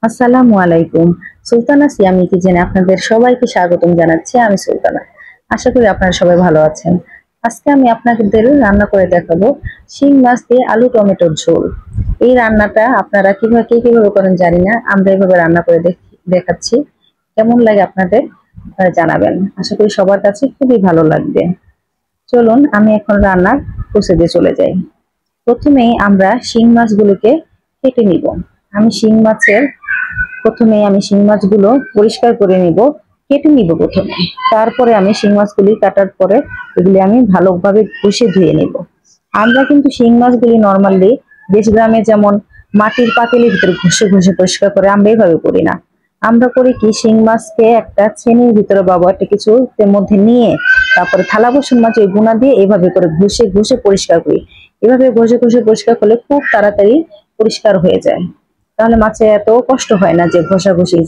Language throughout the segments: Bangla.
আসসালামু আলাইকুম। সুলতানা সিয়ামি কিচেনে আপনাদের সবাইকে স্বাগতম জানাচ্ছি। আমি সুলতানা। আশা করি আপনারা সবাই ভালো আছেন। আজকে আমি আপনাদের রান্না করে দেখাবো শিং মাছ দিয়ে আলু টমেটোর ঝোল। এই রান্নাটা আপনারা কিভাবে করেন জানি না, আমরা এভাবে রান্না করে দেখাচ্ছি। কেমন লাগে আপনাদের জানাবেন। আশা করি সবার কাছে খুবই ভালো লাগবে। চলুন আমি এখন রান্নার প্রসেসে চলে যাই। প্রথমেই আমরা শিং মাছগুলোকে কেটে নিব। আমি শিং মাছের প্রথমে আমি শিং মাছগুলো পরিষ্কার করে নিব, কেটে নিব প্রথমে। তারপরে আমি শিং মাছগুলি কাটার পরে এগুলি আমি ভালোভাবে ঘষে ধুয়ে নিব। আমরা কিন্তু শিং মাছগুলি নর্মালি দেশ গ্রামে যেমন মাটির পাতিলের ভিতরে ঘষে ঘষে পরিষ্কার করে, আমরা এইভাবে করি না। আমরা করি কি, শিং মাছকে একটা ছেনির ভিতরে বা একটা কিছুর মধ্যে নিয়ে তারপরে থালা বাসন মাছ ওই গুঁড়া দিয়ে এইভাবে করে ঘষে ঘষে পরিষ্কার করি। এভাবে ঘষে ঘষে পরিষ্কার করলে খুব তাড়াতাড়ি পরিষ্কার হয়ে যায়। তাহলে মাছে এত কষ্ট হয় না যে ঘষাঘষি।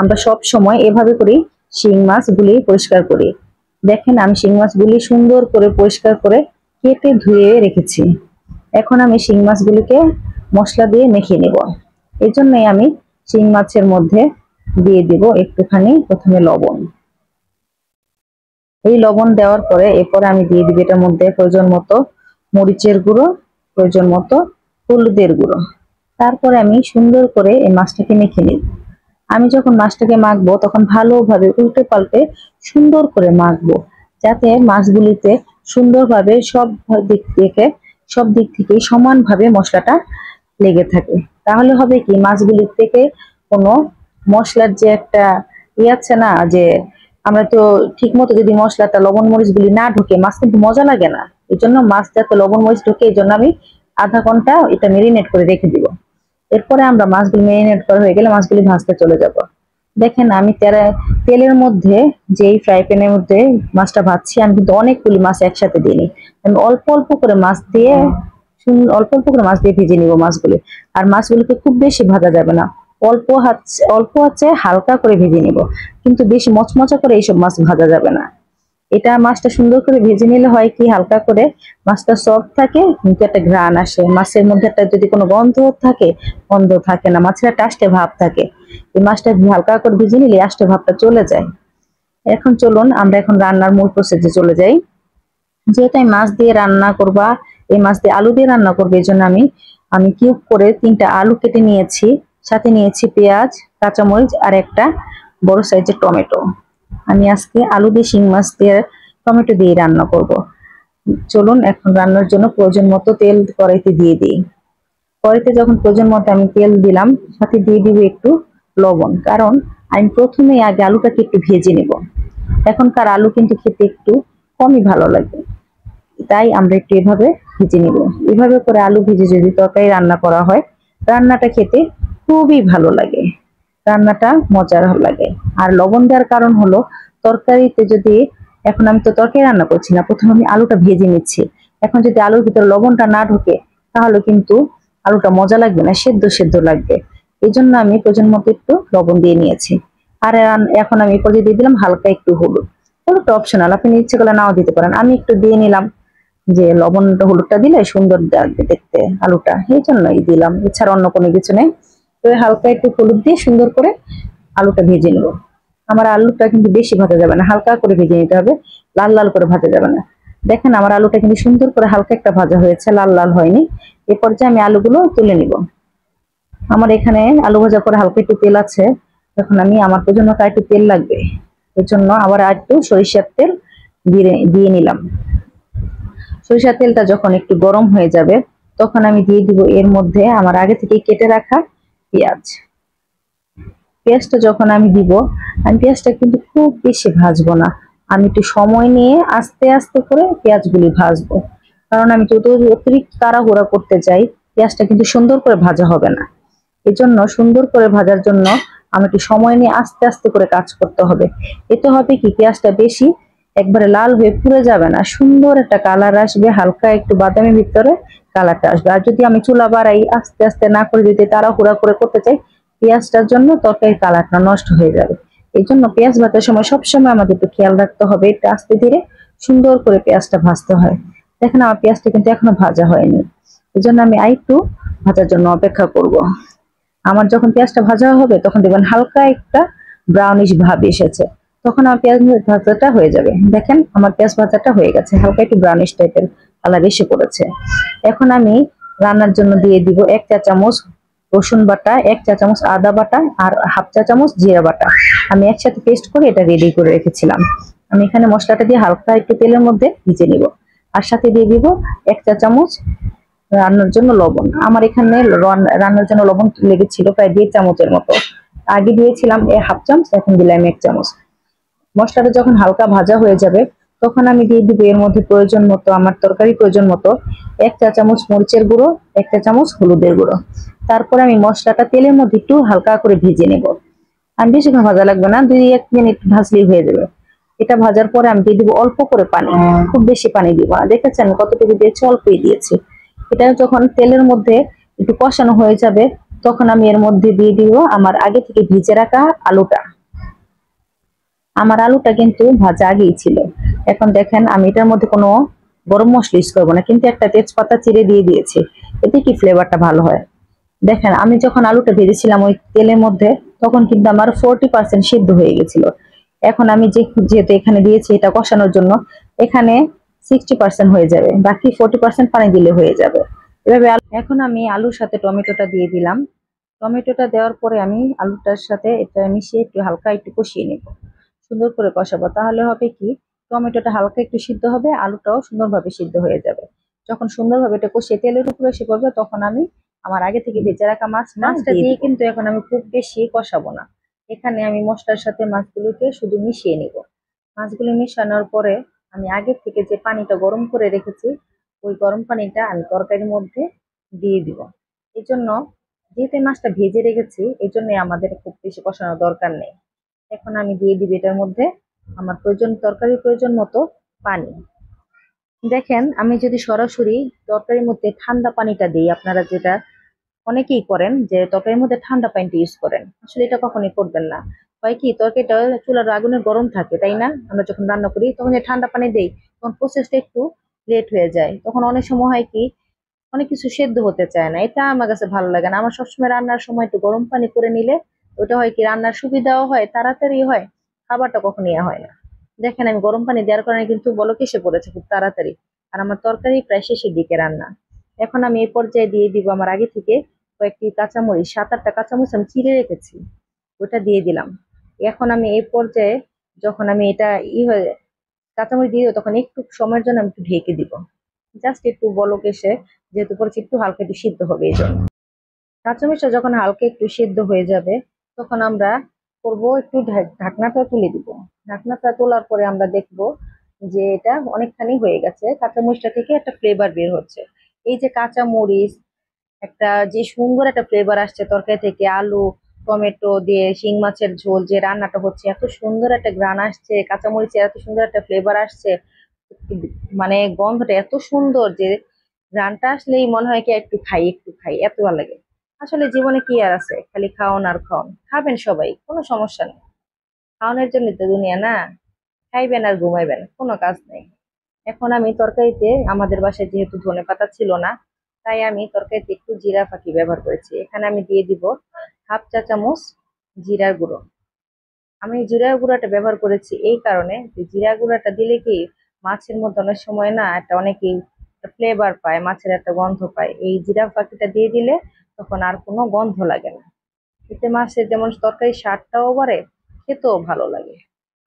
আমরা সব সময় এভাবে করি শিং মাছগুলি পরিষ্কার করি। দেখেন আমি শিং মাছগুলি সুন্দর করে পরিষ্কার করে কেটে ধুয়ে রেখেছি। এখন আমি শিং মাছগুলিকে মশলা দিয়ে মেখে নেব। এই জন্যই আমি শিং মাছের মধ্যে দিয়ে দিব একটুখানি প্রথমে লবণ। এই লবণ দেওয়ার পরে এরপরে আমি দিয়ে দিব এটার মধ্যে প্রয়োজন মতো মরিচের গুঁড়ো, প্রয়োজন মতো হলুদের গুঁড়ো। তারপরে আমি সুন্দর করে এই মাছটাকে মেখে নিব। আমি যখন মাছটাকে মাখবো তখন ভালোভাবে উল্টে পাল্টে সুন্দর করে মাখবো, যাতে মাছগুলিতে সুন্দরভাবে সব দিক থেকে সমানভাবে মশলাটা লেগে থাকে। তাহলে হবে কি, মাছগুলির থেকে কোনো মশলার যে একটা আছে না, যে আমরা তো ঠিক মতো যদি মশলাটা লবণ মরিচ গুলি না ঢুকে মাছ কিন্তু মজা লাগে না। এই জন্য মাছ যাতে লবণ মরিচ ঢুকে, এই জন্য আমি আধা ঘন্টা এটা মেরিনেট করে রেখে দিব। এরপরে আমরা মাছগুলি মেরিনেট করা হয়ে গেলে মাছগুলি ভাজতে চলে যাব। দেখেন আমি তেলের মধ্যে, যেই ফ্রাই প্যানের মধ্যে মাছটা ভাজছি, আমি কিন্তু অনেকগুলি মাছ একসাথে দিইনি। আমি অল্প অল্প করে মাছ দিয়ে ভেজে নিব মাছগুলি। আর মাছগুলিকে খুব বেশি ভাজা যাবে না, অল্প আছে হালকা করে ভেজে নিব, কিন্তু বেশি মচমচা করে এইসব মাছ ভাজা যাবে না। এটা মাছটা সুন্দর করে ভেজে নিলে হয় কি, হালকা করে মাছটা সফট থাকে কিন্তু একটা ঘ্রাণ আসে মাছের মধ্যে। একটা যদি কোনো গন্ধ থাকে না, মাছের একটা আষ্টে ভাব থাকে। এই মাছটা হালকা করে ভেজে নিলে আষ্টে ভাবটা চলে যায়। এখন চলুন আমরা এখন রান্নার মূল প্রসেসে চলে যাই। যেহেতু আমি মাছ দিয়ে রান্না করবা, এই মাছ দিয়ে আলু দিয়ে রান্না করবো, এই জন্য আমি কিউব করে 3টা আলু কেটে নিয়েছি। সাথে নিয়েছি পেঁয়াজ, কাঁচামরিচ আর একটা বড় সাইজের টমেটো। আমি আজকে আলু দিয়ে শিং মাছ দিয়ে টমেটো দিয়ে রান্না করব। চলুন এখন রান্নার জন্য প্রয়োজন মতো তেল কড়াইতে দিয়ে দিই। কড়াইতে যখন প্রয়োজন মতো আমি তেল দিলাম, সাথে দিয়ে দিব একটু লবণ, কারণ আমি প্রথমে আগে আলুটাকে একটু ভেজে নেব। এখনকার আলু কিন্তু খেতে একটু কমই ভালো লাগে, তাই আমরা একটু এভাবে ভেজে নিব। এভাবে করে আলু ভেজে যদি তরকারি রান্না করা হয়, রান্নাটা খেতে খুবই ভালো লাগে, রান্নাটা মজার লাগে। আর লবণ দেওয়ার কারণ হলো, তরকারিতে যদি, এখন আমি তো তরকারি রান্না করছি না, প্রথমে আমি আলুটা ভেজে নিচ্ছি। এখন যদি আলুর ভিতরে লবণটা না ঢোকে, তাহলে কিন্তু আলুটা মজা লাগবে না, সেদ্ধ সেদ্ধ লাগবে। এই জন্য আমি প্রয়োজন মতো একটু লবণ দিয়ে নিয়েছি। আর এখন আমি এরপর দিয়ে দিলাম হালকা একটু হলুদ। হলুদটা অপশনাল, আপনি ইচ্ছে করলে নাও দিতে পারেন, আমি একটু দিয়ে নিলাম। যে লবণটা হলুদটা দিলে সুন্দর লাগবে দেখতে আলুটা, এই জন্যই দিলাম, এছাড়া অন্য কোনো কিছু নেই। তো হালকা একটু হলুদ দিয়ে সুন্দর করে আলুটা ভেজে নেব। আমার আলুটা কিন্তু বেশি ভাজা যাবে না, হালকা করে ভেজে নিতে হবে, লাল লাল করে ভাজা যাবে না। দেখেন আমার আলুটা কিন্তু সুন্দর করে হালকা একটা ভাজা হয়েছে, লাল লাল হয়নি। এ পর্যায়ে আমি আলুগুলো তুলে নিব। আমার এখানে আলু ভাজা করে হালকা একটু তেল আছে। এখন আমার প্রয়োজন মতো একটু তেল লাগবে, এর জন্য আবার একটু সরিষার তেল দিয়ে নিলাম। সরিষার তেলটা যখন একটু গরম হয়ে যাবে, তখন আমি দিয়ে দিব এর মধ্যে আমার আগে থেকে কেটে রাখা পেঁয়াজ। পেঁয়াজটা যখন আমি দিব, আমি পেঁয়াজটা কিন্তু খুব বেশি ভাজবো না, আমি একটু সময় নিয়ে আস্তে আস্তে করে পেঁয়াজগুলি ভাজবো। কারণ আমি যদি অতিরিক্ত তাড়াহুড়া করতে যাই, পেঁয়াজটা কিন্তু সুন্দর করে ভাজা হবে না। এই জন্য সুন্দর করে ভাজার জন্য আমাকে সময় নিয়ে আস্তে আস্তে করে কাজ করতে হবে। এতে হবে কি, পেঁয়াজটা বেশি একবারে লাল হয়ে পুড়ে যাবে না, সুন্দর একটা কালার আসবে, হালকা একটু বাদামি ভিতরে কালারটা আসবে। আর যদি আমি চুলা বাড়াই, আস্তে আস্তে না করে যদি তাড়াহুড়া করে করতে চাই, পেঁয়াজটার জন্য তরকারির কালারটা নষ্ট হয়ে যাবে। এই জন্য পেঁয়াজ ভাজার সময় সবসময় আমাদের একটু খেয়াল রাখতে হবে, একটু আস্তে ধীরে সুন্দর করে পেঁয়াজটা ভাজতে হয়। দেখেন আমার পেঁয়াজটা কিন্তু এখনো ভাজা হয়নি, এই জন্য আমি আরেকটু ভাজার জন্য অপেক্ষা করব। আমার যখন পেঁয়াজটা ভাজা হবে তখন দেখবেন হালকা একটা ব্রাউনিশ ভাব এসেছে, তখন আমার পেঁয়াজ ভাজাটা হয়ে যাবে। দেখেন আমার পেঁয়াজ ভাজাটা হয়ে গেছে, হালকা একটু ব্রাউনিশ টাইপের কালার এসে পড়েছে। এখন আমি রান্নার জন্য দিয়ে দিব 1 চা চামচ রসুন বাটা, 1 চা চামচ আদা বাটা আর হাফ চা চামচ জিরা বাটা। আমি একসাথে পেস্ট করে এটা রেডি করে রেখেছিলাম। আমি এখানে মশলাটা দিয়ে হালকা একটু তেলের মধ্যে ভিজে নিব। আর সাথে দিয়ে দিব 1 চা চামচ রান্নার জন্য লবণ। আমার এখানে রান্নার জন্য লবণ লেগেছিল প্রায় 1.5 চামচের মতো। আগে দিয়েছিলাম হাফ চামচ, এখন দিলাম 1 চামচ। মশলাটা যখন হালকা ভাজা হয়ে যাবে তখন আমি দিয়ে দিব এর মধ্যে প্রয়োজন মতো, আমার তরকারি প্রয়োজন মতো 1 চা চামচ মরিচের গুঁড়ো, 1 চা চামচ হলুদের গুঁড়ো। তারপরে আমি মশলাটা তেলের মধ্যে একটু হালকা করে ভেজে নেব। আর বেশিক্ষণ ভাজা লাগবে না, 2-1 মিনিট ভাজলেই হয়ে যাবে। এটা ভাজার পরে আমি দিয়ে দিব অল্প করে পানি, খুব বেশি পানি দিব না। দেখেছেন কতটুকু দিয়েছি, অল্পই দিয়েছি। এটা যখন তেলের মধ্যে একটু কষানো হয়ে যাবে তখন আমি এর মধ্যে দিয়ে দিব আমার আগে থেকে ভিজে রাখা আলুটা। আমার আলুটা কিন্তু ভাজা আগেই ছিল। এখন দেখেন আমি এটার মধ্যে কোনো গরম মশলা ইউজ করবো না, কিন্তু একটা তেজপাতা চিড়ে দিয়ে দিয়েছি, এতে কি ফ্লেভারটা ভালো হয়। দেখেন আমি যখন আলুটা ভেজেছিলাম ওই তেলের মধ্যে তখন কিন্তু আমার 40% সিদ্ধ হয়ে গেছিল। এখন আমি যেহেতু এখানে দিয়েছি এটা কষানোর জন্য, এখানে 60% হয়ে যাবে, বাকি 40% পানি দিলে হয়ে যাবে। এভাবে এখন আমি আলুর সাথে টমেটোটা দিয়ে দিলাম। টমেটোটা দেওয়ার পরে আমি আলুটার সাথে এটা মিশিয়ে একটু হালকা একটু কষিয়ে নেব, সুন্দর করে কষাবো। তাহলে হবে কি, টমেটোটা হালকা একটু সিদ্ধ হবে, আলুটাও সুন্দরভাবে সিদ্ধ হয়ে যাবে। যখন সুন্দরভাবে এটা কষিয়ে তেলের উপরে এসে পড়বে তখন আমি আমার আগে থেকে ভেজে রাখা মাছটা দিয়ে কিন্তু এখন আমি খুব বেশি কষাবো না। এখানে আমি মশলার সাথে মাছগুলোকে শুধু মিশিয়ে নিব। মাছগুলো মিশানোর পরে আমি আগে থেকে যে পানিটা গরম করে রেখেছি ওই গরম পানিটা আমি তরকারির মধ্যে দিয়ে দিব। এই জন্য যেহেতু মাছটা ভেজে রেখেছি এই জন্য আমাদের খুব বেশি কষানোর দরকার নেই। এখন আমি দিয়ে দিব এটার মধ্যে আমার তরকারির প্রয়োজন মতো পানি। দেখেন আমি যদি সরাসরি তরকারির মধ্যে ঠান্ডা পানিটা দিই, আপনারা যেটা অনেকেই করেন যে তরকারির মধ্যে ঠান্ডা পানিটা ইউজ করেন, আসলে এটা কখনোই করবেন না। হয় কি, তরকারিটা চুলার আগুনের গরম থাকে তাই না, আমরা যখন রান্না করি তখন যে ঠান্ডা পানি দেই তখন প্রসেসটা একটু লেট হয়ে যায়, তখন অনেক সময় হয় কি অনেক কিছু সেদ্ধ হতে চায় না। এটা আমার কাছে ভালো লাগে না। আমার সবসময় রান্নার সময় একটু গরম পানি করে নিলে ওটা হয় কি রান্নার সুবিধাও হয়, তাড়াতাড়ি হয়, খাবারটা কখনো ইয়ে হয় না। দেখেন আমি গরম পানি দেওয়ার কারণে কিন্তু বলক এসে পড়েছে খুব তাড়াতাড়ি, আর আমার তরকারি প্রায় শেষের দিকে রান্না। এখন আমি এই পর্যায়ে দিয়ে দিব আমার আগে থেকে কয়েকটি কাঁচামরিচ, 7-8টা কাঁচামরিচ আমি চিড়ে রেখেছি, ওটা দিয়ে দিলাম। এখন আমি এই পর্যায়ে যখন আমি এটা হয়ে কাঁচামরিচ দিয়ে দেবো তখন একটু সময়ের জন্য আমি একটু ঢেকে দিব, জাস্ট একটু বলক এসে, যেহেতু পরে একটু হালকা একটু সিদ্ধ হবে এই জন্য। কাঁচামরিচটা যখন হালকা একটু সিদ্ধ হয়ে যাবে তখন আমরা করব একটু ঢাকনাটা তুলে দিব। ঢাকনাটা তোলার পরে আমরা দেখব যে এটা অনেকখানি হয়ে গেছে, কাঁচামরিচটা থেকে একটা ফ্লেভার বের হচ্ছে। এই যে কাঁচামরিচ একটা যে সুন্দর একটা ফ্লেভার আসছে তরকারি থেকে, আলু টমেটো দিয়ে শিং মাছের ঝোল যে রান্নাটা হচ্ছে, এত সুন্দর একটা ঘ্রাণ আসছে, কাঁচামরিচের এত সুন্দর একটা ফ্লেভার আসছে, মানে গন্ধটা এত সুন্দর যে ঘ্রাণটা আসলেই মনে হয় কি একটু খাই একটু খাই, এত ভালো লাগে। আসলে জীবনে কি আর আছে, খালি খাওন আর খাওন, খাবেন সবাই, কোনো সমস্যা নেই। খাওয়ানোর জন্য তো দুনিয়া না, খাইবেন আর ঘুমাইবেন, কোনো কাজ নেই। এখন আমি তরকারিতে, আমাদের বাসায় যেহেতু ধনেপাতা ছিল না তাই আমি তরকারিতে একটু জিরা ফাঁকি ব্যবহার করেছি। এখানে আমি দিয়ে দিব হাফ চা চামচ জিরার গুঁড়ো। আমি জিরার গুঁড়াটা ব্যবহার করেছি এই কারণে যে জিরা গুঁড়াটা দিলে কি মাছের মধ্যে অনেক সময় না একটা অনেকেই ফ্লেভার পায়, মাছের একটা গন্ধ পায়, এই জিরা ফাঁকিটা দিয়ে দিলে তখন আর কোনো গন্ধ লাগে না। এতে মাছের যেমন তরকারি স্বাদটাও বাড়ে, খেতেও ভালো লাগে।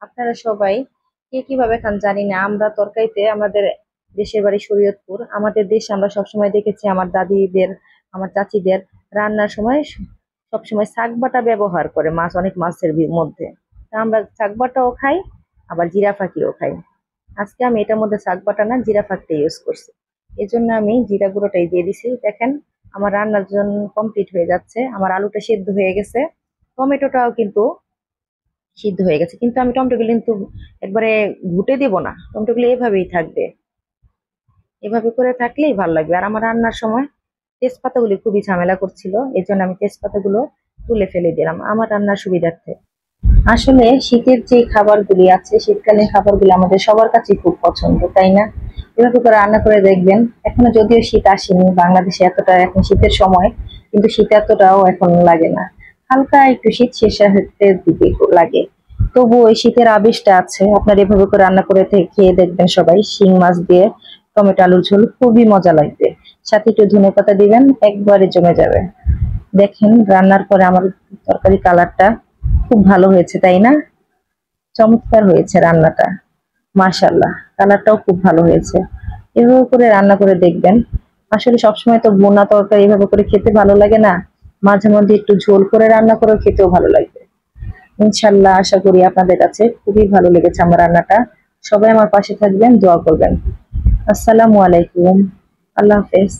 আপনারা সবাই কে কিভাবে খান জানি না, আমরা তরকারিতে, আমাদের দেশের বাড়ি শরীয়তপুর, আমাদের দেশে আমরা সবসময় দেখেছি আমার দাদিদের আমার চাচিদের রান্নার সময় সবসময় শাক বাটা ব্যবহার করে মাছ, অনেক মাছের মধ্যে। তা আমরা শাক বাটাও খাই আবার জিরা ফাঁকিও খাই। আজকে আমি এটার মধ্যে শাক বাটা না জিরা ফাঁকিটা ইউজ করছি, এই জন্য আমি জিরা গুঁড়োটাই দিয়ে দিছি। দেখেন আমার রান্নার জন্য কমপ্লিট হয়ে যাচ্ছে, আমার আলুটা সিদ্ধ হয়ে গেছে, টমেটোটাও কিন্তু সিদ্ধ হয়ে গেছে, কিন্তু আমি টমেটোগুলো কিন্তু একবারে ঘুটে দিব না, টমেটোগুলো এভাবেই থাকবে, এভাবে করে থাকলেই ভালো লাগবে। আর আমার রান্নার সময় তেজপাতাগুলি খুবই ঝামেলা করছিল, এই জন্য আমি তেজপাতাগুলো তুলে ফেলে দিলাম আমার রান্নার সুবিধার্থে। আসলে শীতের যে খাবারগুলি আছে, শীতকালীন খাবারগুলি আমাদের সবার কাছে খুব পছন্দ, তাই না? এভাবে করে রান্না করে দেখবেন। এখনো যদিও শীত আসেনি বাংলাদেশে এতটা, এখন শীতের সময়, কিন্তু শীত এতটাও এখন লাগে না, হালকা একটু শীত শেষের দিকে লাগে। তবু ওই শীতের আবেশটা আছে। আপনার এভাবে করে রান্না করে খেয়ে দেখবেন সবাই, শিং মাছ দিয়ে টমেটো আলুর ঝোল খুবই মজা লাগবে। সাথে একটু ধনেপাতা দিবেন, একবারে জমে যাবে। দেখেন রান্নার পরে আমার তরকারি কালারটা খুব ভালো হয়েছে, তাই না? চমৎকার হয়েছে রান্নাটা, মাশাআল্লাহ। কালারটাও খুব ভালো হয়েছে। এভাবে করে রান্না করে দেখবেন। আসলে সবসময় তো ভুনা তরকারি এভাবে করে খেতে ভালো লাগে না, মাঝে মধ্যে একটু ঝোল করে রান্না করে খেতেও ভালো লাগবে। ইনশাল্লাহ আশা করি আপনাদের কাছে খুবই ভালো লেগেছে আমার রান্নাটা। সবাই আমার পাশে থাকবেন, দোয়া করবেন। আসসালামু আলাইকুম, আল্লাহ হাফেজ।